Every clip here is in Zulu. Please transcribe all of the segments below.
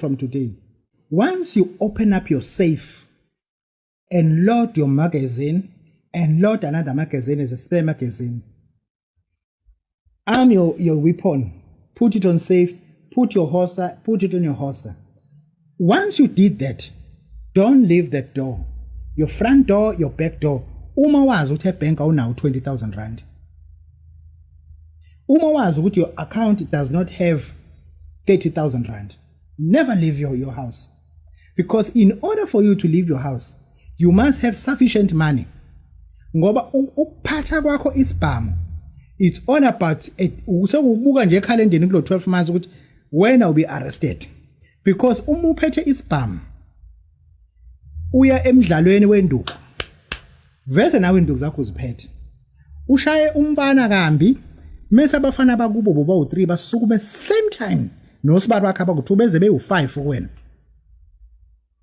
from today. Once you open up your safe and load your magazine and load another magazine as a spare magazine, arm your weapon, put it on safe, put your holster, put it on your holster. Once you did that, don't leave that door. Your front door, your back door. Uma wazi ukuthi ebank awunawo 20,000 rand. Uma wazi ukuthi your account does not have 30,000 rand. Never leave your house. Because in order for you to leave your house, you must have sufficient money. Ngoba ukuphatha kwakho isibhamu, it's all about usekubuka nje ekhalendeni kulo 12 months ukuthi when will be arrested. Because uma uphethe isibhamu uya emidlalweni wenduku, vese nawe induku zakho uziphethe. Ushaye umfana kambi, mase abafana bakubo boba u3 basukume same time nosibari wakhe abaku2 beze beyu5 kuwena.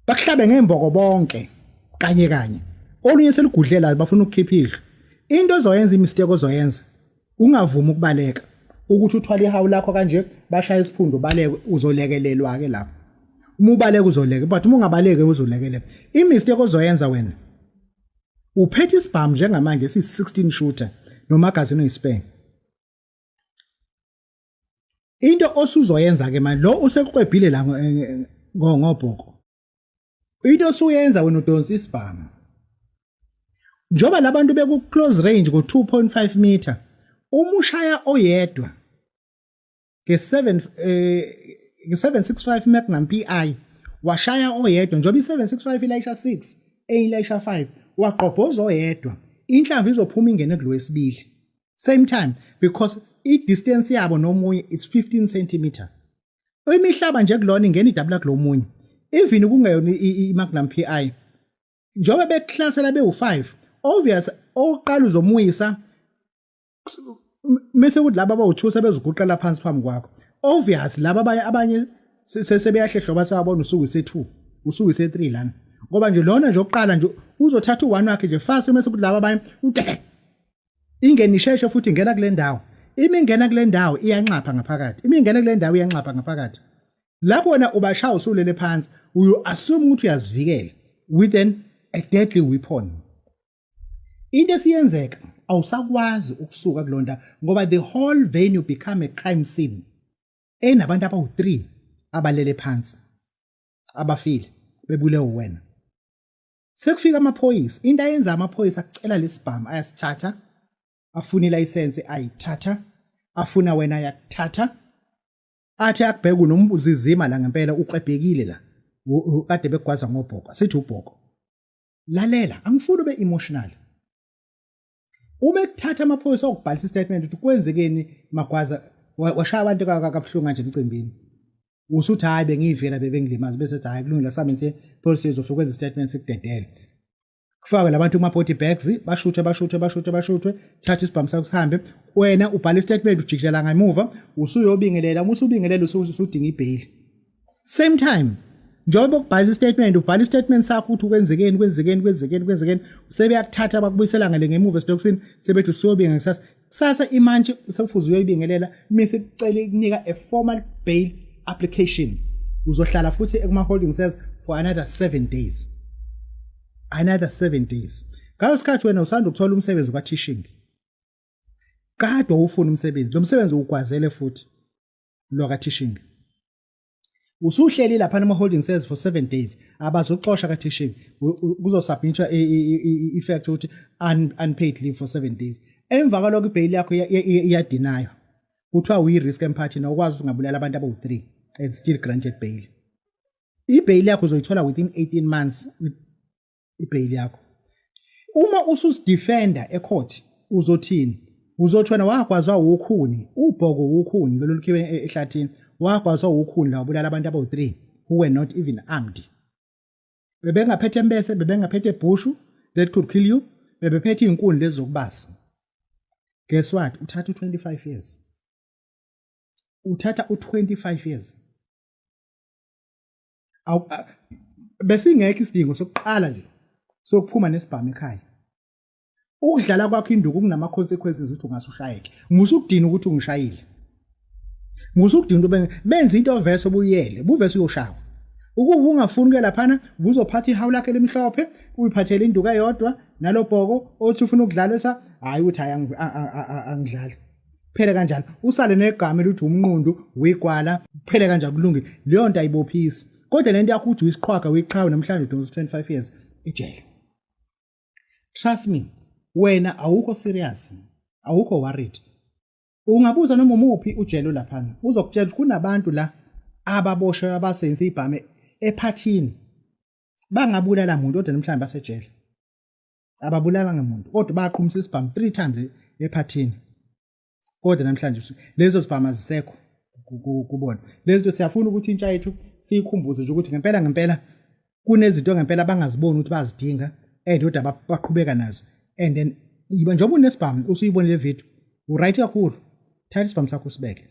Bakuhlabe ngemboko bonke kanye kanye. Olunye seligudlela bafuna ukukhipha idlo. Into ozoyenza imistake ozoyenza, ungavuma ukubaleka. Ukuthi uthwala ihawu lakho kanje bashaya isiphundo baleke uzolekelelwa ke lapho. Uma ubaleka uzoleka, but uma ungabaleke uzolekelela. Imistake ozoyenza wena, uphethe isibhamu njengamanje si16 shooter nomagazini oyispare. Into osuzoyenza ke manje lo usekuqebhile la ngobhoko. Into osuyenza wena udonsa isibhamu. Njoba labantu beku close range ku 2.5 meter, umushaya oyedwa ke 765 Magnum PI washaya oyedwa njoba i765 ilayisha 6 eyilayisha 5 waqobhoza oyedwa inhlamvu izophuma ingene kulwesibili same time because I distance yabo nomunye is 15 cm. Imihlaba nje kulona ingena idouble kulomunye even kungeyona iMagnum PI njoba beklasela bewu5 obvious oqala uzomuyisa mase ukuthi laba abawu2 sebeziguqela phansi phambi kwakho. Obvious laba abanye sebeyahlehlo basabona usuku ise2 usuku ise3 lana ngoba nje lona nje oqala nje uzothatha u1 wakhe nje fast mase ukuthi laba abanye ingenisheshe futhi ingena kule ndawo. Imingena kule ndawo iyanxapha ngaphakathi. Imingena kule ndawo iyanxapha ngaphakathi. Lapho wena ubashaya usulele phansi you assume ukuthi uyazivikela with a deadly weapon. Into esiyenzeka awusakwazi ukusuka kulonda ngoba the whole venue become a crime scene. Enabantu abawu3 abalele phansi abafile bebulewe wena. Sekufika amaphoyisa, into ayenza amaphoyisa akucela lesibhamu ayasithatha, afuna ilicense ayithatha, afuna wena ayakuthatha. Athi akubheka unombuzizima la ngempela uqebhekile la. Kade begwaza ngobhoko, sithi ubhoko. Lalela, angifuni ube emotional. Uma ekuthatha amaphoyisa okubhalisa statement ukuthi kwenzekeni Magwaza washaya abantu kabuhlungu nje emcimbini. Usuthi hayi bengivela bebengilimaza bese ethi hayi kulungile sami nje police ufike ukwenza statement sekudedele. Kufake labantu kuma body bags bashuthe thatha isibhamu sakho sihambe wena ubhala statement ujikela ngemuva usuyobingelela uma usubingelela usudinga ibail. Same time njengoba ukubhala statement ubhala statement sakho ukuthi kwenzekeni sebeyakuthatha abakubuyisela ngale ngemuva esitokisini sebethi usuyobingelela kusasa imanje sekufuze uyoyibingelela mise kucela ukunika a formal bail application uzohlala futhi ekuma holding cells for another 7 days. Ngalo sikhathi wena usanda ukuthola umsebenzi kwa teaching. Kade ufuna umsebenzi, lo msebenzi ukwazele futhi lo ka teaching. Usuhleli lapha ama holding cells for 7 days abazoxoxa ka teaching kuzosubmitwa effect ukuthi unpaid leave for 7 days. Emva kwalokho ibail yakho iyadeny. Kuthiwa uyi risk empathy na ukwazi ungabulala abantu abawu3 and still granted bail. Ibail yakho uzoyithola within 18 months. Ibail yakho uma ususidefender ecourt uzothini uzothwana wakwazwa ukukhuni ubhoko ukukhuni lo lukhiwe ehlathini wakwazwa ukukhuni la ubulala abantu abawu3 who were not even armed. Bebengaphethe mbese bebengaphethe bushu that could kill you bebephethe inkuni lezokubasa. Guess what? Uthatha 25 years. Uthatha 25 years. Besingekho isidingo sokuqala nje sokuphuma nesibhamu ekhaya. Ukudlala kwakho induku kunama consequences ukuthi ungasushayeke. Musukudina ukuthi ungishayile. Musukudina benze into verse obuyele, buvese uyoshawa. ukuba ungafuni ke laphana ubuzophatha ihawu lakhe lemhlophe uyiphathele induka eyodwa nalobhoko othi ufuna ukudlalisa hayi uthi hayi angidlali phele kanjalo usale negama elithi umnqundu wegwala phele kanjalo kulungile leyo nto ayibophisi kodwa lento yakho uthi uyisiqhwaga uyiqhawe namhlanje uthi 25 years ejele. Trust me, wena awukho serious, awukho worried. Ungabuza noma umuphi ujele laphana uzokutshela ukuthi kunabantu la ababoshwe abasenza ibhame ephathini bangabulala umuntu kodwa namhlanje basejele. Ababulala ngemuntu kodwa baqhumisa isibhamu 3 times ephathini. Kodwa namhlanje lezo zibhamu azisekho kubona. Lezo siyafuna ukuthi intsha yethu siyikhumbuze nje ukuthi ngempela kunezinto ngempela bangaziboni ukuthi bazidinga kodwa baqhubeka nazo. And then njengoba unesibhamu usuyibonile video uright kakhulu thatha isibhamu sakho usibeke.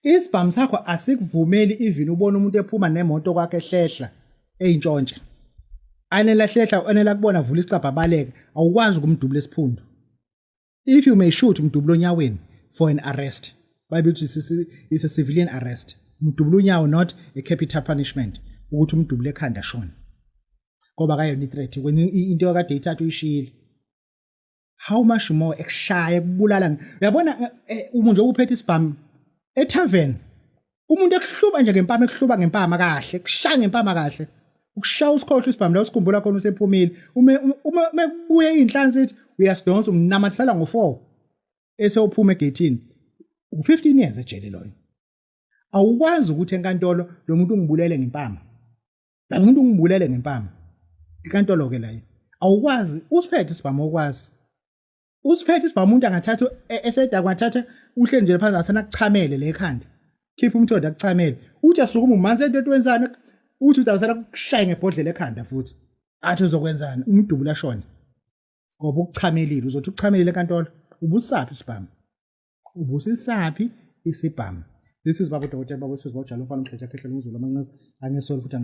Isibhamu sakho asikuvumeli even ubona umuntu ephuma nemoto kwakhe ehlehla eyintshontsha. Anelahlehla anela kubona vula isicabha baleke awukwazi ukumdubula esiphundu. If you may shoot umdubula onyaweni for an arrest, Bible is a civilian arrest. Umdubula unyawo not a capital punishment ukuthi umdubula ekhanda shona. Ngoba kayona i-threat when into yakade ithatha uyishile. How much more ekushaya kubulala. Uyabona umuntu nje uphethe isibhamu etavern umuntu ekuhluba nje ngempama ekuhluba ngempama kahle kushaya ngempama kahle ukushaya usikhohle isibhamu la usikhumbula khona usephumile uma kubuye inhlanzi ethi uyasidonsa umnamathisela ngo4 esewuphuma egate u15 years ejele loyo. Awukwazi ukuthi enkantolo lo muntu ungibulele ngempama. La muntu ungibulele ngempama. Inkantolo ke layo. Awukwazi usiphethe isibhamu okwazi. Usiphethe isibhamu umuntu angathatha eseda kwathatha uhle nje phansi asena kuchamele le ekhanda. Khipha umthondo akuchamele. Uthi asukuma umanzi into etwenzana uthi udawusela kushaya ngebhodlela ekhanda futhi. Athi uzokwenzana umdubula shona. Ngoba ukuchamelile uzothi ukuchamelile enkantolo ubusaphi isibhamu. Ubusisaphi isibhamu. This is Baba Dr. Baba Sisibawujalo mfana umhleja khehlela umzulu amanqazi angesolo futhi